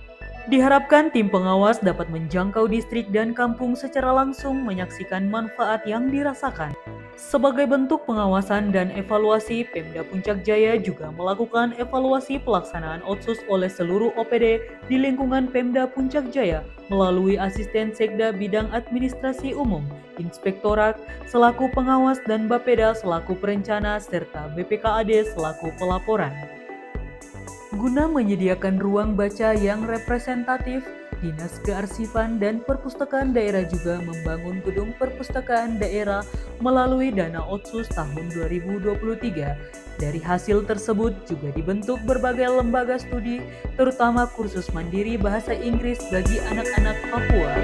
Diharapkan tim pengawas dapat menjangkau distrik dan kampung secara langsung menyaksikan manfaat yang dirasakan. Sebagai bentuk pengawasan dan evaluasi, Pemda Puncak Jaya juga melakukan evaluasi pelaksanaan otsus oleh seluruh OPD di lingkungan Pemda Puncak Jaya melalui Asisten Sekda Bidang Administrasi Umum, Inspektorat selaku pengawas dan Bapeda selaku perencana serta BPKAD selaku pelaporan. Guna menyediakan ruang baca yang representatif, Dinas Kearsifan dan Perpustakaan Daerah juga membangun gedung perpustakaan daerah melalui dana otsus tahun 2023. Dari hasil tersebut juga dibentuk berbagai lembaga studi, terutama kursus mandiri bahasa Inggris bagi anak-anak Papua.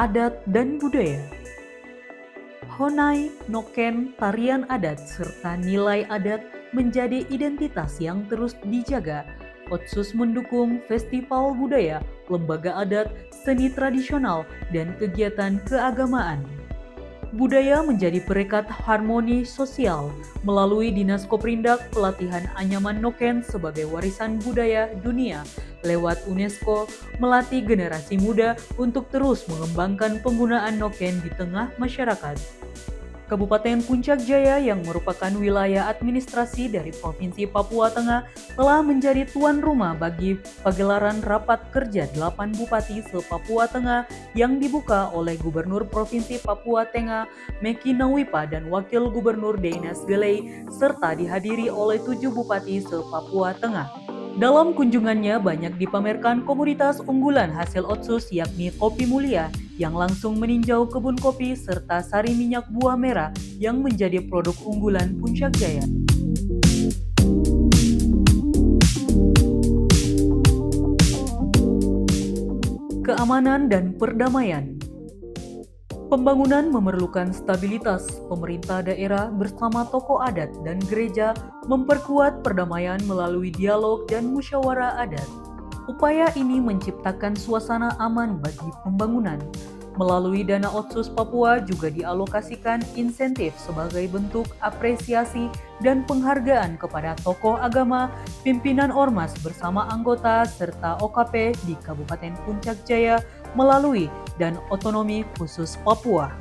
Adat dan budaya. Honai, noken, tarian adat, serta nilai adat menjadi identitas yang terus dijaga. Otsus mendukung festival budaya, lembaga adat, seni tradisional, dan kegiatan keagamaan. Budaya menjadi perekat harmoni sosial melalui Dinas Koprindak pelatihan Anyaman Noken sebagai warisan budaya dunia lewat UNESCO melatih generasi muda untuk terus mengembangkan penggunaan noken di tengah masyarakat. Kabupaten Puncak Jaya yang merupakan wilayah administrasi dari Provinsi Papua Tengah telah menjadi tuan rumah bagi pagelaran rapat kerja 8 Bupati se-Papua Tengah yang dibuka oleh Gubernur Provinsi Papua Tengah Meki Nawipa dan Wakil Gubernur Deinas Gelei serta dihadiri oleh 7 Bupati se-Papua Tengah. Dalam kunjungannya banyak dipamerkan komoditas unggulan hasil Otsus yakni Kopi Mulia yang langsung meninjau kebun kopi serta sari minyak buah merah yang menjadi produk unggulan Puncak Jaya. Keamanan dan perdamaian. Pembangunan memerlukan stabilitas. Pemerintah daerah bersama tokoh adat dan gereja memperkuat perdamaian melalui dialog dan musyawarah adat. Upaya ini menciptakan suasana aman bagi pembangunan. Melalui dana Otsus Papua juga dialokasikan insentif sebagai bentuk apresiasi dan penghargaan kepada tokoh agama, pimpinan ormas bersama anggota serta OKP di Kabupaten Puncak Jaya melalui dan otonomi khusus Papua.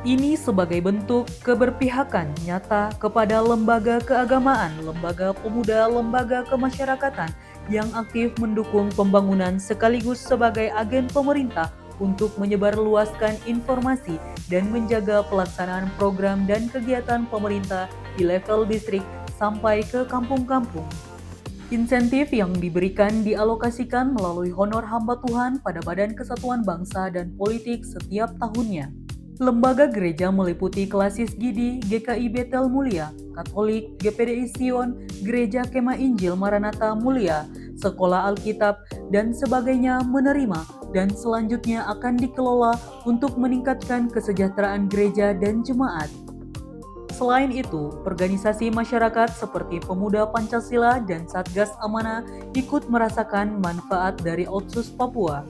Ini sebagai bentuk keberpihakan nyata kepada lembaga keagamaan, lembaga pemuda, lembaga kemasyarakatan yang aktif mendukung pembangunan sekaligus sebagai agen pemerintah untuk menyebarluaskan informasi dan menjaga pelaksanaan program dan kegiatan pemerintah di level distrik sampai ke kampung-kampung. Insentif yang diberikan dialokasikan melalui honor hamba Tuhan pada Badan Kesatuan Bangsa dan Politik setiap tahunnya. Lembaga gereja meliputi Klasis Gidi, GKI Betel Mulia, Katolik, GPDI Sion, Gereja Kemah Injil Maranatha Mulia, Sekolah Alkitab, dan sebagainya menerima dan selanjutnya akan dikelola untuk meningkatkan kesejahteraan gereja dan jemaat. Selain itu, organisasi masyarakat seperti Pemuda Pancasila dan Satgas Amanah ikut merasakan manfaat dari Otsus Papua.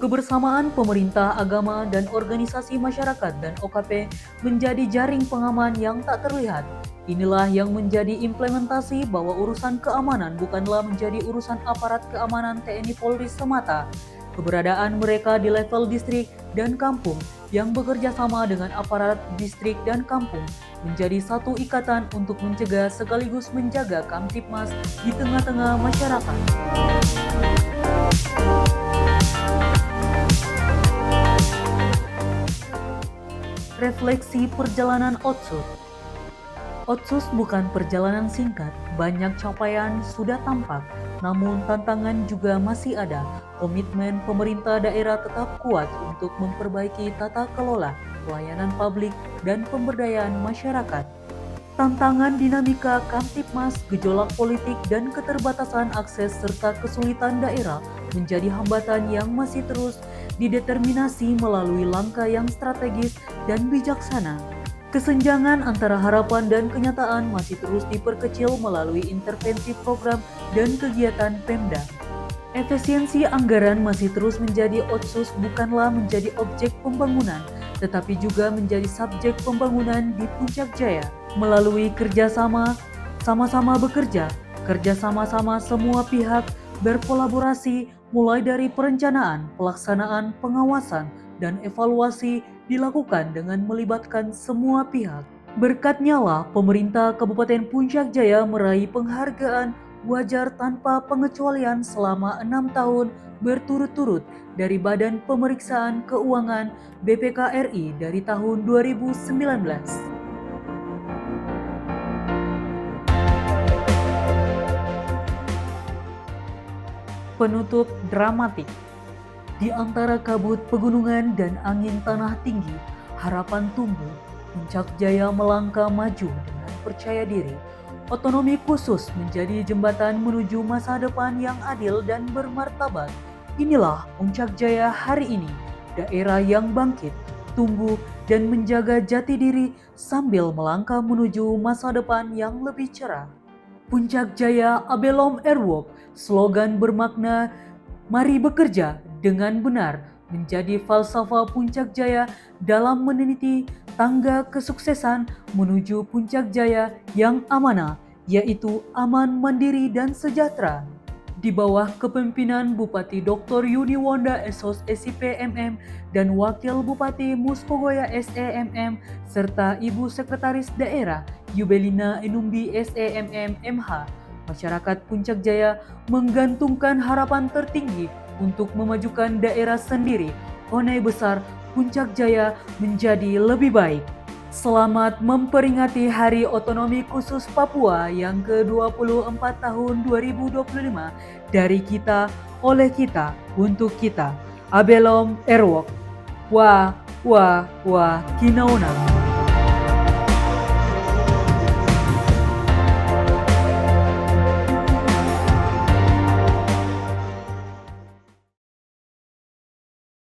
Kebersamaan pemerintah, agama, dan organisasi masyarakat dan OKP menjadi jaring pengaman yang tak terlihat. Inilah yang menjadi implementasi bahwa urusan keamanan bukanlah menjadi urusan aparat keamanan TNI Polri semata. Keberadaan mereka di level distrik dan kampung yang bekerja sama dengan aparat distrik dan kampung menjadi satu ikatan untuk mencegah sekaligus menjaga Kamtibmas di tengah-tengah masyarakat. Refleksi perjalanan Otsus. Otsus bukan perjalanan singkat, banyak capaian sudah tampak, namun tantangan juga masih ada. Komitmen pemerintah daerah tetap kuat untuk memperbaiki tata kelola, pelayanan publik, dan pemberdayaan masyarakat. Tantangan dinamika Kamtibmas, gejolak politik, dan keterbatasan akses serta kesulitan daerah menjadi hambatan yang masih terus dideterminasi melalui langkah yang strategis dan bijaksana. Kesenjangan antara harapan dan kenyataan masih terus diperkecil melalui intervensi program dan kegiatan Pemda. Efisiensi anggaran masih terus menjadi Otsus, bukanlah menjadi objek pembangunan, tetapi juga menjadi subjek pembangunan di Puncak Jaya. Melalui kerjasama, sama-sama bekerja, kerja sama-sama semua pihak, berkolaborasi mulai dari perencanaan, pelaksanaan, pengawasan, dan evaluasi dilakukan dengan melibatkan semua pihak. Berkatnya lah pemerintah Kabupaten Puncak Jaya meraih penghargaan wajar tanpa pengecualian selama 6 tahun berturut-turut dari Badan Pemeriksaan Keuangan BPK RI dari tahun 2019. Penutup dramatik. Di antara kabut pegunungan dan angin tanah tinggi, harapan tumbuh. Puncak Jaya melangkah maju dengan percaya diri. Otonomi khusus menjadi jembatan menuju masa depan yang adil dan bermartabat. Inilah Puncak Jaya hari ini, daerah yang bangkit, tumbuh, dan menjaga jati diri sambil melangkah menuju masa depan yang lebih cerah. Puncak Jaya Abelom Erwop, slogan bermakna mari bekerja dengan benar, menjadi falsafah Puncak Jaya dalam meniti tangga kesuksesan menuju Puncak Jaya yang amanah, yaitu aman, mandiri, dan sejahtera. Di bawah kepemimpinan Bupati Dr. Yuni Wonda SOS SIP-MM dan Wakil Bupati Muskogoya SEMM serta Ibu Sekretaris Daerah Yubelina Enumbi SEMM MH, masyarakat Puncak Jaya menggantungkan harapan tertinggi untuk memajukan daerah sendiri. Honai besar Puncak Jaya menjadi lebih baik. Selamat memperingati Hari Otonomi Khusus Papua yang ke-24 tahun 2025 dari kita, oleh kita, untuk kita. Abelom Erwok. Wah, kinauna.